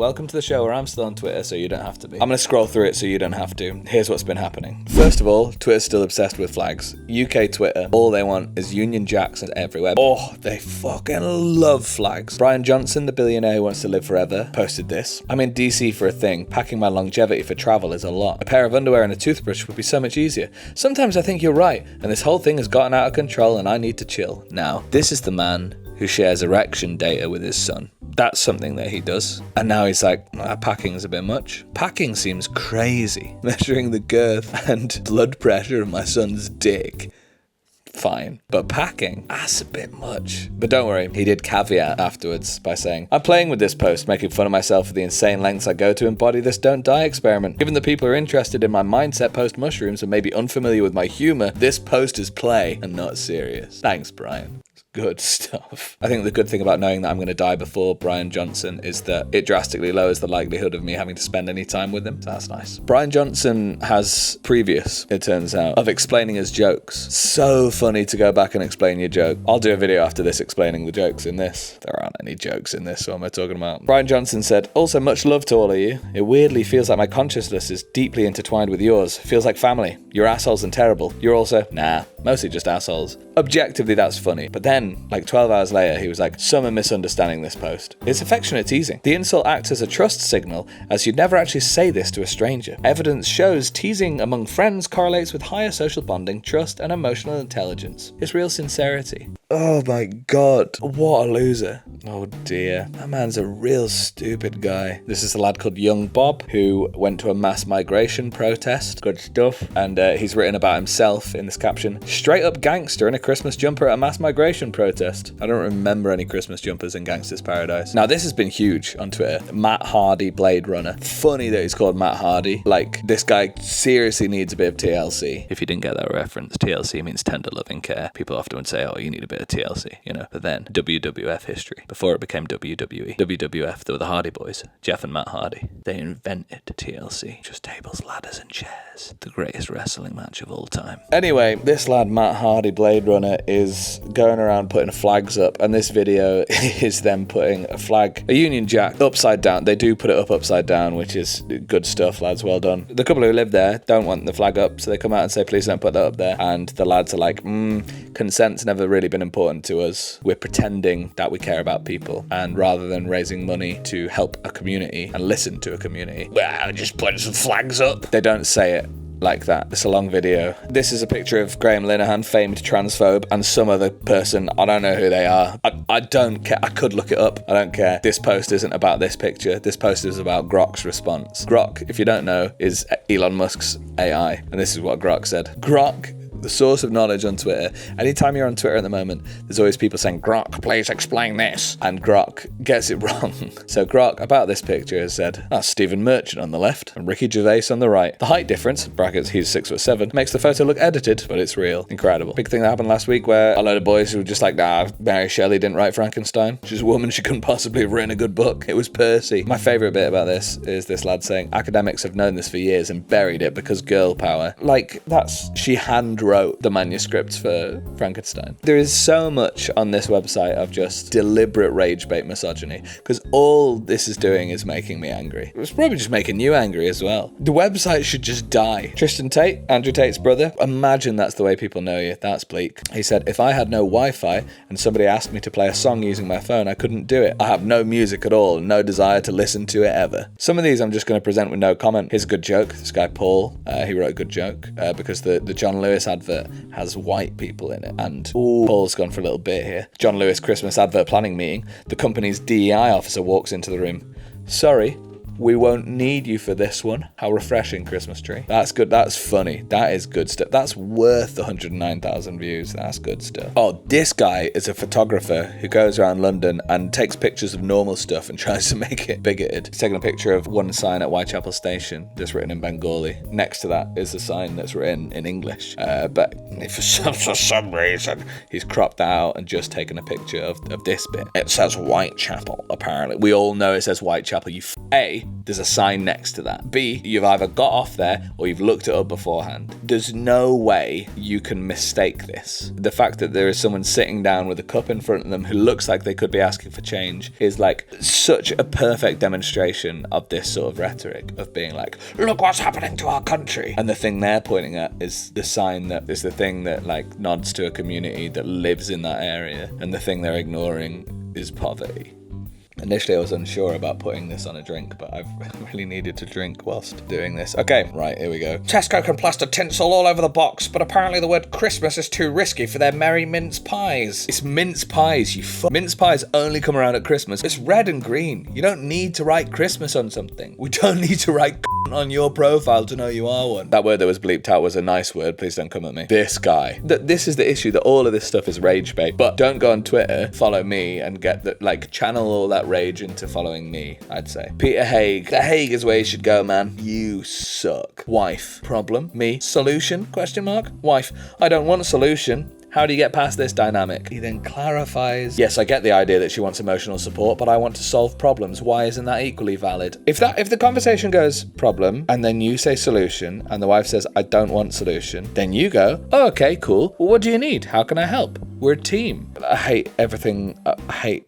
Welcome to the show where I'm still on Twitter, so you don't have to be. I'm going to scroll through it so you don't have to. Here's what's been happening. First of all, Twitter's still obsessed with flags. UK Twitter, all they want is Union Jacks everywhere. Oh, they fucking love flags. Bryan Johnson, the billionaire who wants to live forever, posted this. I'm in DC for a thing. Packing my longevity for travel is a lot. A pair of underwear and a toothbrush would be so much easier. Sometimes I think you're right, and this whole thing has gotten out of control and I need to chill. Now, this is the man who shares erection data with his son. That's something that he does. And now he's like, packing is a bit much. Packing seems crazy. Measuring the girth and blood pressure of my son's dick. Fine. But packing, that's a bit much. But don't worry, he did caveat afterwards by saying, I'm playing with this post, making fun of myself for the insane lengths I go to embody this don't die experiment. Given that people are interested in my mindset post mushrooms and maybe unfamiliar with my humor, this post is play and not serious. Thanks, Bryan. Good stuff. I think the good thing about knowing that I'm going to die before Bryan Johnson is that it drastically lowers the likelihood of me having to spend any time with him. So that's nice. Bryan Johnson has previous, it turns out, of explaining his jokes. So funny to go back and explain your joke. I'll do a video after this explaining the jokes in this. There aren't any jokes in this, so what am I talking about? Bryan Johnson said, also much love to all of you. It weirdly feels like my consciousness is deeply intertwined with yours. Feels like family. You're assholes and terrible. You're also, nah, mostly just assholes. Objectively, that's funny. But then, like 12 hours later, he was like, some are misunderstanding this post. It's affectionate teasing. The insult acts as a trust signal, as you'd never actually say this to a stranger. Evidence shows teasing among friends correlates with higher social bonding, trust, and emotional intelligence. It's real sincerity. Oh my god, what a loser. Oh dear, that man's a real stupid guy. This is a lad called Young Bob, who went to a mass migration protest. Good stuff. And he's written about himself in this caption, straight up gangster in a Christmas jumper at a mass migration protest. I don't remember any Christmas jumpers in Gangster's Paradise. Now this has been huge on Twitter. Matt Hardy Blade Runner. Funny that he's called Matt Hardy. Like, this guy seriously needs a bit of TLC. If you didn't get that reference, TLC means tender loving care. People often would say, oh, you need a bit of TLC, you know. But then, WWF history. Before it became WWE. WWF, they were the Hardy Boys. Jeff and Matt Hardy. They invented TLC. Just tables, ladders, and chairs. The greatest wrestling match of all time. Anyway, this lad, Matt Hardy Blade Runner, is going around putting flags up, and this video is them putting a flag, a Union Jack, upside down. They do put it up upside down, which is good stuff, lads, well done. The couple who live there don't want the flag up, so they come out and say, please don't put that up there. And the lads are like, consent's never really been important to us. We're pretending that we care about people, and rather than raising money to help a community and listen to a community, well, just put some flags up. They don't say it like that. It's a long video. This is a picture of Graham Linehan, famed transphobe, and some other person. I don't know who they are. I don't care. I could look it up. I don't care. This post isn't about this picture. This post is about Grok's response. Grok, if you don't know, is Elon Musk's AI. And this is what Grok said. Grok, the source of knowledge on Twitter. Anytime you're on Twitter at the moment, there's always people saying, Grok, please explain this. And Grok gets it wrong. So Grok, about this picture, has said, that's Stephen Merchant on the left and Ricky Gervais on the right. The height difference, brackets, he's 6'7", makes the photo look edited, but it's real. Incredible. Big thing that happened last week where a load of boys who were just like, nah, Mary Shelley didn't write Frankenstein. She's a woman, she couldn't possibly have written a good book. It was Percy. My favourite bit about this is this lad saying, academics have known this for years and buried it because girl power. Like, she hand wrote the manuscripts for Frankenstein. There is so much on this website of just deliberate rage bait misogyny, because all this is doing is making me angry. It's probably just making you angry as well. The website should just die. Tristan Tate, Andrew Tate's brother, imagine that's the way people know you. That's bleak. He said, if I had no Wi-Fi and somebody asked me to play a song using my phone, I couldn't do it. I have no music at all, no desire to listen to it ever. Some of these I'm just going to present with no comment. Here's a good joke. This guy Paul, he wrote a good joke because the John Lewis advert has white people in it. And Paul's gone for a little bit here. John Lewis Christmas advert planning meeting. The company's DEI officer walks into the room. Sorry, we won't need you for this one. How refreshing, Christmas tree. That's good. That's funny. That is good stuff. That's worth the 109,000 views. That's good stuff. Oh, this guy is a photographer who goes around London and takes pictures of normal stuff and tries to make it bigoted. He's taking a picture of one sign at Whitechapel Station that's written in Bengali. Next to that is a sign that's written in English. But for some reason, he's cropped that out and just taken a picture of this bit. It says Whitechapel, apparently. We all know it says Whitechapel. there's a sign next to that. B, you've either got off there or you've looked it up beforehand. There's no way you can mistake this. The fact that there is someone sitting down with a cup in front of them who looks like they could be asking for change is like such a perfect demonstration of this sort of rhetoric of being like, look what's happening to our country. And the thing they're pointing at is the sign that is the thing that like nods to a community that lives in that area. And the thing they're ignoring is poverty. Initially, I was unsure about putting this on a drink, but I've really needed to drink whilst doing this. Okay, right, here we go. Tesco can plaster tinsel all over the box, but apparently the word Christmas is too risky for their merry mince pies. It's mince pies, mince pies only come around at Christmas. It's red and green. You don't need to write Christmas on something. We don't need to write on your profile to know you are one. That word that was bleeped out was a nice word. Please don't come at me. This guy. This is the issue, that all of this stuff is rage bait. But don't go on Twitter, follow me, and get that, like, channel all that rage into following me, I'd say. Peter Haig. The Hague is where you should go, man. You suck. Wife. Problem. Me. Solution? Question mark. Wife. I don't want a solution. How do you get past this dynamic? He then clarifies, yes, I get the idea that she wants emotional support, but I want to solve problems. Why isn't that equally valid? If the conversation goes problem, and then you say solution, and the wife says, I don't want solution, then you go, oh, okay, cool. Well, what do you need? How can I help? We're a team. I hate everything. I hate.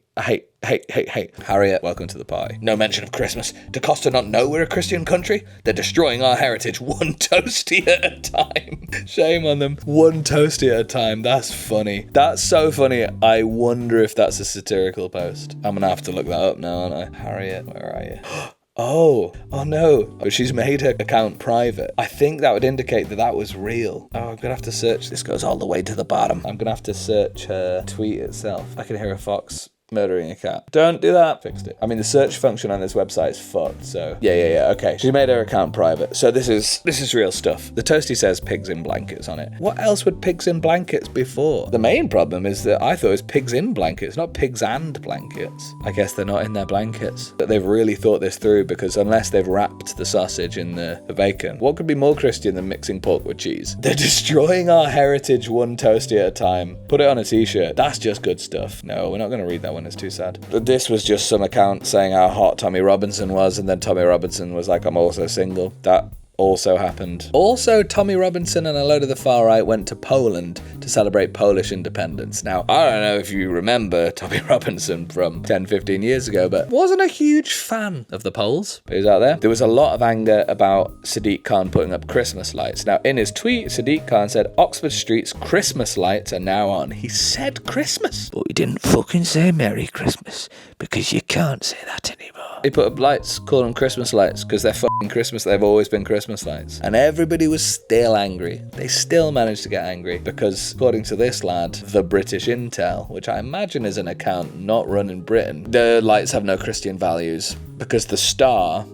Harriet, welcome to the party. No mention of Christmas. Do Costa not know we're a Christian country? They're destroying our heritage one toasty at a time. Shame on them. One toasty at a time. That's funny. That's so funny. I wonder if that's a satirical post. I'm gonna have to look that up now, aren't I? Harriet, where are you? Oh no. But she's made her account private. I think that would indicate that that was real. Oh, I'm gonna have to search. This goes all the way to the bottom. I'm gonna have to search her tweet itself. I can hear a fox murdering a cat. Don't do that. Fixed it. I mean, the search function on this website is fucked, so yeah, okay. She made her account private. So this is real stuff. The toasty says pigs in blankets on it. What else would pigs in blankets be for? The main problem is that I thought it was pigs in blankets, not pigs and blankets. I guess they're not in their blankets. But they've really thought this through, because unless they've wrapped the sausage in the bacon, what could be more Christian than mixing pork with cheese? They're destroying our heritage one toasty at a time. Put it on a t-shirt. That's just good stuff. No, we're not going to read that one. It's too sad. But this was just some account saying how hot Tommy Robinson was, and then Tommy Robinson was like, I'm also single. That also happened. Also, Tommy Robinson and a load of the far right went to Poland to celebrate Polish independence. Now, I don't know if you remember Tommy Robinson from 10, 15 years ago, but wasn't a huge fan of the Poles. But he was out there. There was a lot of anger about Sadiq Khan putting up Christmas lights. Now, in his tweet, Sadiq Khan said, Oxford Street's Christmas lights are now on. He said Christmas, but he didn't fucking say Merry Christmas, because you can't say that anymore. He put up lights, called them Christmas lights, because they're fucking Christmas. They've always been Christmas lights. And everybody was still angry. They still managed to get angry because, according to this lad, the British Intel, which I imagine is an account not run in Britain, the lights have no Christian values because the star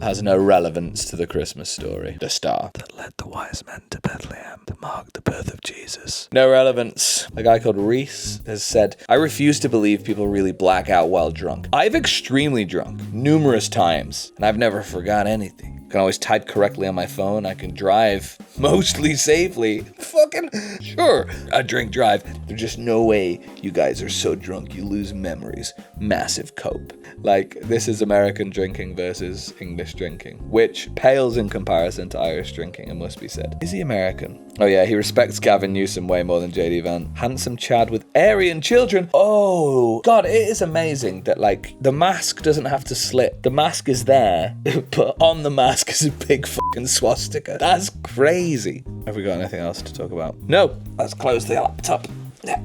has no relevance to the Christmas story. The star that led the wise men to Bethlehem to mark the birth of Jesus. No relevance. A guy called Reese has said, I refuse to believe people really black out while drunk. I've extremely drunk numerous times, and I've never forgot anything. I can always type correctly on my phone. I can drive mostly safely. Fucking sure. I drink drive. There's just no way you guys are so drunk you lose memories. Massive cope. Like, this is American drinking versus English drinking, which pales in comparison to Irish drinking, it must be said. Is he American? Oh yeah, he respects Gavin Newsom way more than JD Vance. Handsome Chad with Aryan children. Oh, God, it is amazing that, like, the mask doesn't have to slip. The mask is there, but on the mask is a big fucking swastika. That's crazy. Have we got anything else to talk about? No. Let's close the laptop. Yeah.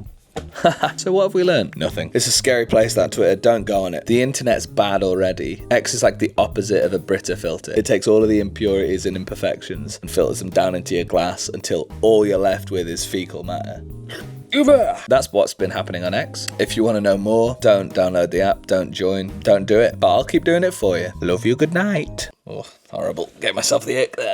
So what have we learned? Nothing. It's a scary place, that Twitter. Don't go on it. The internet's bad already. X is like the opposite of a Brita filter. It takes all of the impurities and imperfections and filters them down into your glass until all you're left with is fecal matter. That's what's been happening on X. If you want to know more, don't download the app, don't join, don't do it, but I'll keep doing it for you. Love you, good night. Oh, horrible. Gave myself the ick there.